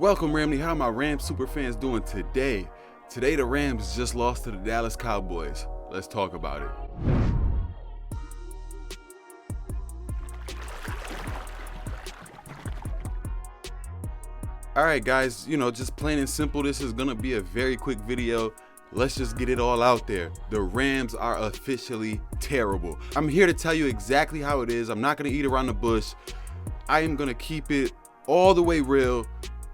Welcome, Ramney. How are my Rams super fans doing today? Today, the Rams just lost to the Dallas Cowboys. Let's talk about it. All right, guys, just plain and simple, this is gonna be a very quick video. Let's just get it all out there. The Rams are officially terrible. I'm here to tell you exactly how it is. I'm not gonna eat around the bush. I am gonna keep it all the way real.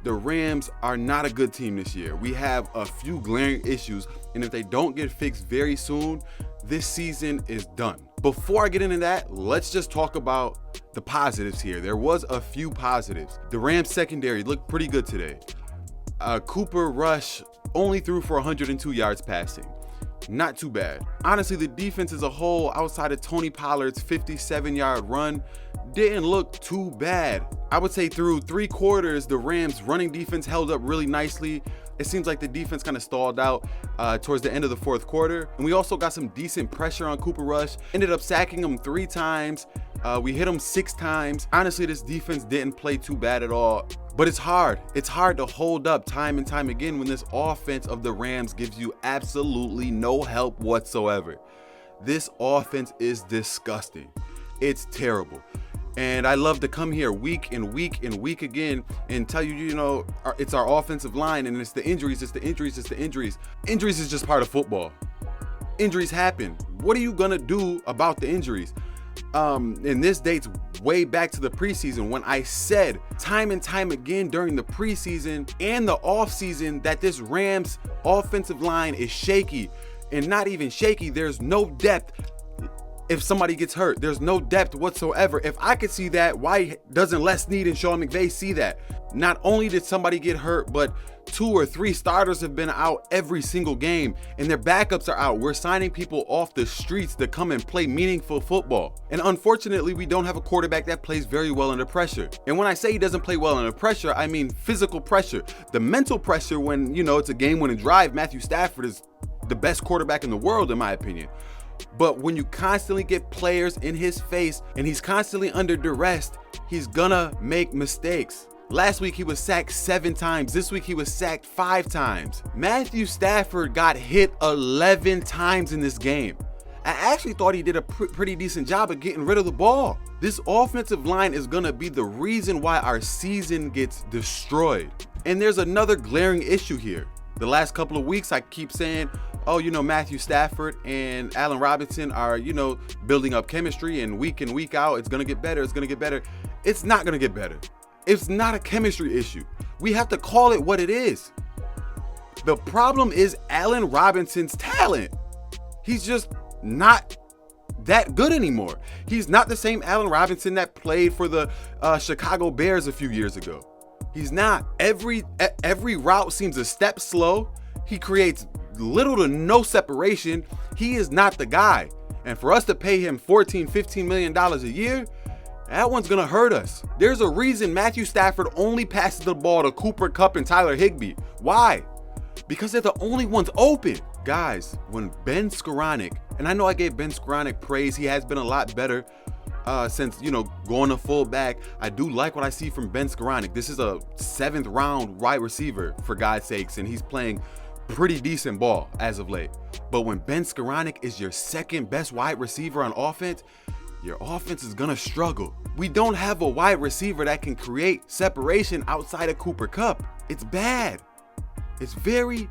The Rams are not a good team this year. We have a few glaring issues, and if they don't get fixed very soon, this season is done. Before I get into that, let's just talk about the positives here. There was a few positives. The Rams secondary looked pretty good today. Cooper Rush only threw for 102 yards passing. Not too bad. Honestly, the defense as a whole, outside of Tony Pollard's 57-yard run, didn't look too bad. I would say through 3 quarters, the Rams running defense held up really nicely. It seems like the defense kind of stalled out towards the end of the 4th quarter. And we also got some decent pressure on Cooper Rush. Ended up sacking him 3 times. We hit him 6 times. Honestly, this defense didn't play too bad at all. But it's hard. It's hard to hold up time and time again when this offense of the Rams gives you absolutely no help whatsoever. This offense is disgusting. It's terrible. And I love to come here week and week and week again and tell you, it's our offensive line and it's the injuries, it's the injuries, it's the injuries. Injuries is just part of football. Injuries happen. What are you gonna do about the injuries? And this dates way back to the preseason when I said time and time again during the preseason and the offseason that this Rams offensive line is shaky. And not even shaky, there's no depth. If somebody gets hurt, there's no depth whatsoever. If I could see that, why doesn't Les Snead and Sean McVay see that? Not only did somebody get hurt, but 2 or 3 starters have been out every single game and their backups are out. We're signing people off the streets to come and play meaningful football. And unfortunately, we don't have a quarterback that plays very well under pressure. And when I say he doesn't play well under pressure, I mean physical pressure. The mental pressure when, it's a game-winning drive, Matthew Stafford is the best quarterback in the world, in my opinion. But when you constantly get players in his face and he's constantly under duress, he's gonna make mistakes. Last week he was sacked 7 times. This week he was sacked 5 times. Matthew Stafford got hit 11 times in this game. I actually thought he did a pretty decent job of getting rid of the ball. This offensive line is gonna be the reason why our season gets destroyed. And there's another glaring issue here. The last couple of weeks I keep saying, Matthew Stafford and Allen Robinson are, building up chemistry, and week in, week out, it's going to get better. It's going to get better. It's not going to get better. It's not a chemistry issue. We have to call it what it is. The problem is Allen Robinson's talent. He's just not that good anymore. He's not the same Allen Robinson that played for the Chicago Bears a few years ago. He's not. Every route seems a step slow. He creates little to no separation. He is not the guy. And for us to pay him $14-15 million a year, that one's gonna hurt us. There's a reason Matthew Stafford only passes the ball to Cooper Kupp and Tyler Higbee. Why? Because they're the only ones open. Guys, when Ben Skoranek, and I know I gave Ben Skoranek praise, he has been a lot better since, going to fullback. I do like what I see from Ben Skoranek. This is a 7th round wide receiver, for God's sakes, and he's playing pretty decent ball as of late. But when Ben Skoranek is your 2nd best wide receiver on offense, your offense is gonna struggle. We don't have a wide receiver that can create separation outside of Cooper Kupp. It's bad. It's very,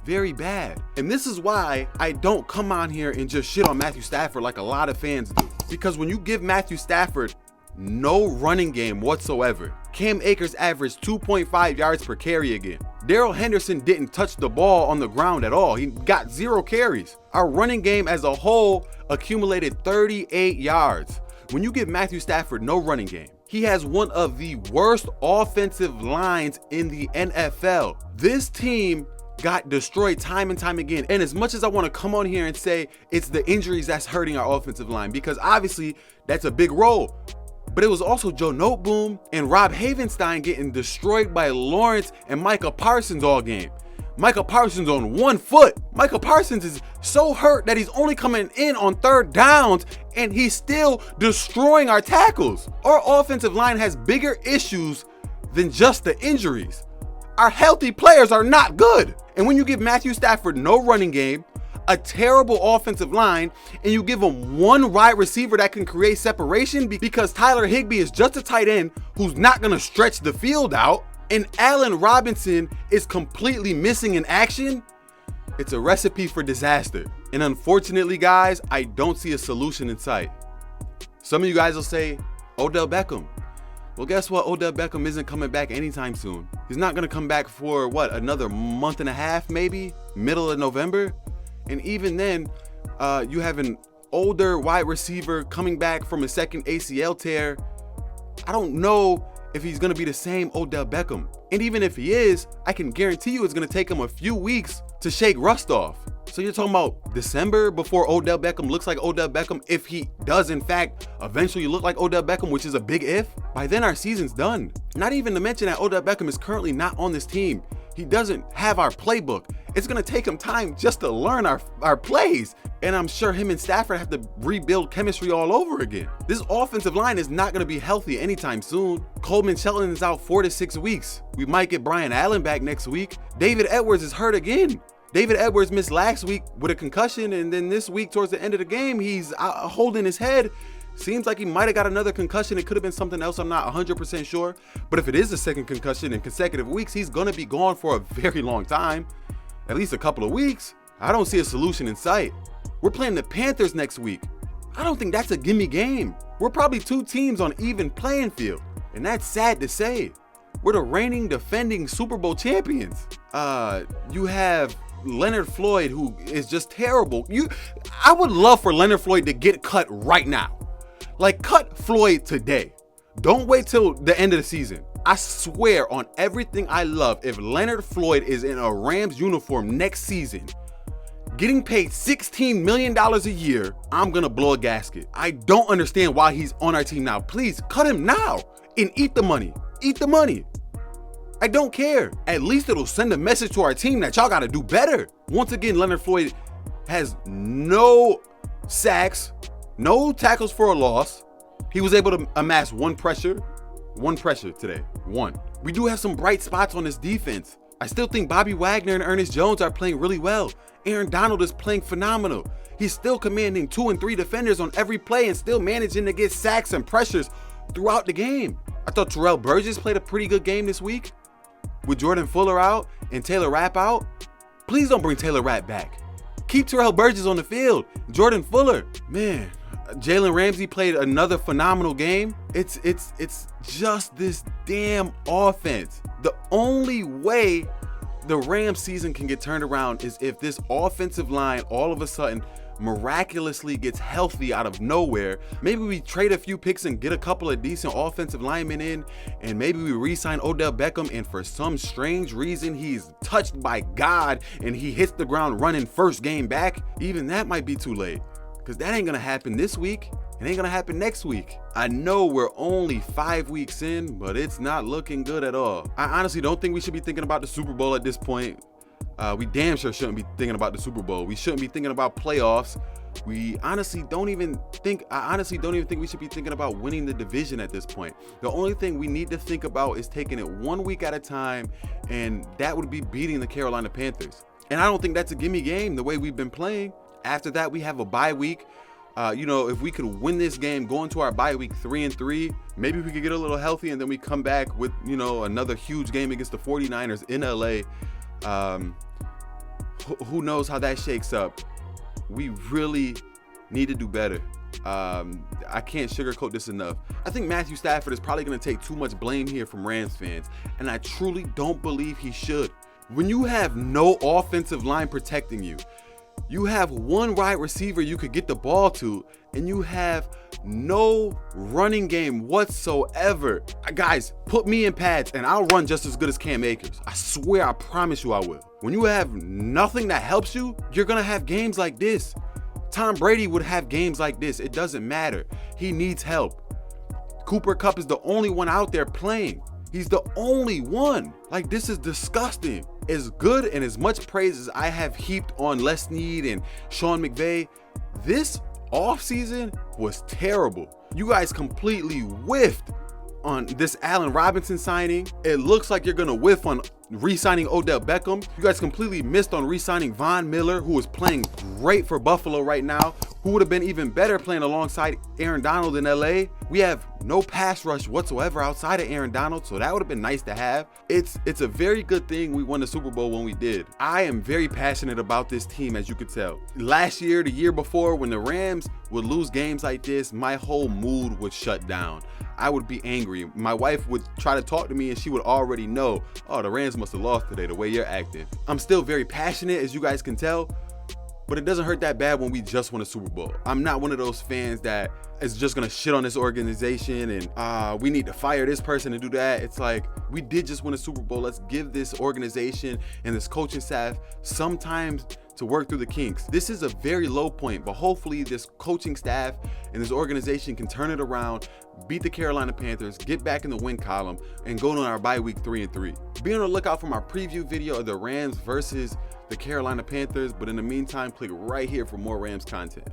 very bad. And this is why I don't come on here and just shit on Matthew Stafford like a lot of fans do. Because when you give Matthew Stafford no running game whatsoever, Cam Akers averaged 2.5 yards per carry again. Darrell Henderson didn't touch the ball on the ground at all. He got 0 carries. Our running game as a whole accumulated 38 yards. When you give Matthew Stafford no running game, he has one of the worst offensive lines in the NFL. This team got destroyed time and time again. And as much as I want to come on here and say it's the injuries that's hurting our offensive line, because obviously that's a big role, but it was also Joe Noteboom and Rob Havenstein getting destroyed by Lawrence and Micah Parsons all game. Micah Parsons on 1 foot. Micah Parsons is so hurt that he's only coming in on 3rd downs and he's still destroying our tackles. Our offensive line has bigger issues than just the injuries. Our healthy players are not good. And when you give Matthew Stafford no running game, a terrible offensive line, and you give him one wide receiver that can create separation because Tyler Higbee is just a tight end who's not gonna stretch the field out, and Allen Robinson is completely missing in action, it's a recipe for disaster. And unfortunately, guys, I don't see a solution in sight. Some of you guys will say, Odell Beckham. Well, guess what? Odell Beckham isn't coming back anytime soon. He's not gonna come back for what, another month and a half, maybe? Middle of November? And even then, you have an older wide receiver coming back from a second ACL tear. I don't know if he's gonna be the same Odell Beckham. And even if he is, I can guarantee you it's gonna take him a few weeks to shake rust off. So you're talking about December before Odell Beckham looks like Odell Beckham, if he does in fact eventually look like Odell Beckham, which is a big if. By then our season's done. Not even to mention that Odell Beckham is currently not on this team. He doesn't have our playbook. It's gonna take him time just to learn our plays. And I'm sure him and Stafford have to rebuild chemistry all over again. This offensive line is not gonna be healthy anytime soon. Coleman Shelton is out 4 to 6 weeks. We might get Brian Allen back next week. David Edwards is hurt again. David Edwards missed last week with a concussion, and then this week towards the end of the game, he's holding his head. Seems like he might have got another concussion. It could have been something else. I'm not 100% sure. But if it is a second concussion in consecutive weeks, he's going to be gone for a very long time, at least a couple of weeks. I don't see a solution in sight. We're playing the Panthers next week. I don't think that's a gimme game. We're probably two teams on even playing field, and that's sad to say. We're the reigning defending Super Bowl champions. You have Leonard Floyd, who is just terrible. I would love for Leonard Floyd to get cut right now. Like, cut Floyd today. Don't wait till the end of the season. I swear on everything I love, if Leonard Floyd is in a Rams uniform next season, getting paid $16 million a year, I'm gonna blow a gasket. I don't understand why he's on our team now. Please cut him now and eat the money. Eat the money. I don't care. At least it'll send a message to our team that y'all gotta do better. Once again, Leonard Floyd has no sacks, no tackles for a loss. He was able to amass one pressure today, one. We do have some bright spots on this defense. I still think Bobby Wagner and Ernest Jones are playing really well. Aaron Donald is playing phenomenal. He's still commanding 2 and 3 defenders on every play and still managing to get sacks and pressures throughout the game. I thought Terrell Burgess played a pretty good game this week. With Jordan Fuller out and Taylor Rapp out, please don't bring Taylor Rapp back. Keep Terrell Burgess on the field. Jordan Fuller, man. Jalen Ramsey played another phenomenal game. It's just this damn offense. The only way the Rams season can get turned around is if this offensive line all of a sudden miraculously gets healthy out of nowhere. Maybe we trade a few picks and get a couple of decent offensive linemen in, and maybe we re-sign Odell Beckham, and for some strange reason he's touched by God and he hits the ground running first game back. Even that might be too late, because that ain't gonna happen this week. It ain't gonna happen next week. I know we're only 5 weeks in, but it's not looking good at all. I honestly don't think we should be thinking about the Super Bowl at this point. We damn sure shouldn't be thinking about the Super Bowl. We shouldn't be thinking about playoffs. I honestly don't even think we should be thinking about winning the division at this point. The only thing we need to think about is taking it 1 week at a time, and that would be beating the Carolina Panthers. And I don't think that's a gimme game the way we've been playing. After that, we have a bye week. If we could win this game, go into our bye week 3-3, maybe we could get a little healthy, and then we come back with, another huge game against the 49ers in LA. Who knows how that shakes up? We really need to do better. I can't sugarcoat this enough. I think Matthew Stafford is probably going to take too much blame here from Rams fans, and I truly don't believe he should. When you have no offensive line protecting you, you have one wide receiver you could get the ball to, and you have no running game whatsoever. Guys, put me in pads and I'll run just as good as Cam Akers. I swear, I promise you I will. When you have nothing that helps you, you're gonna have games like this. Tom Brady would have games like this. It doesn't matter. He needs help. Cooper Kupp is the only one out there playing. He's the only one. Like, this is disgusting. As good and as much praise as I have heaped on Les Snead and Sean McVay, this offseason was terrible. You guys completely whiffed on this Allen Robinson signing. It looks like you're gonna whiff on re-signing Odell Beckham. You guys completely missed on re-signing Von Miller, who is playing great for Buffalo right now, who would have been even better playing alongside Aaron Donald in LA. We have no pass rush whatsoever outside of Aaron Donald, so that would have been nice to have. It's a very good thing we won the Super Bowl when we did. I am very passionate about this team, as you could tell. Last year, the year before, when the Rams would lose games like this, my whole mood would shut down. I would be angry. My wife would try to talk to me and she would already know, oh, the Rams must have lost today the way you're acting. I'm still very passionate, as you guys can tell, but it doesn't hurt that bad when we just won a Super Bowl. I'm not one of those fans that is just gonna shit on this organization and we need to fire this person and do that. It's like, we did just win a Super Bowl. Let's give this organization and this coaching staff some time to work through the kinks. This is a very low point, but hopefully this coaching staff and this organization can turn it around, beat the Carolina Panthers, get back in the win column, and go on our bye week 3-3. Be on the lookout for my preview video of the Rams versus the Carolina Panthers, but in the meantime, click right here for more Rams content.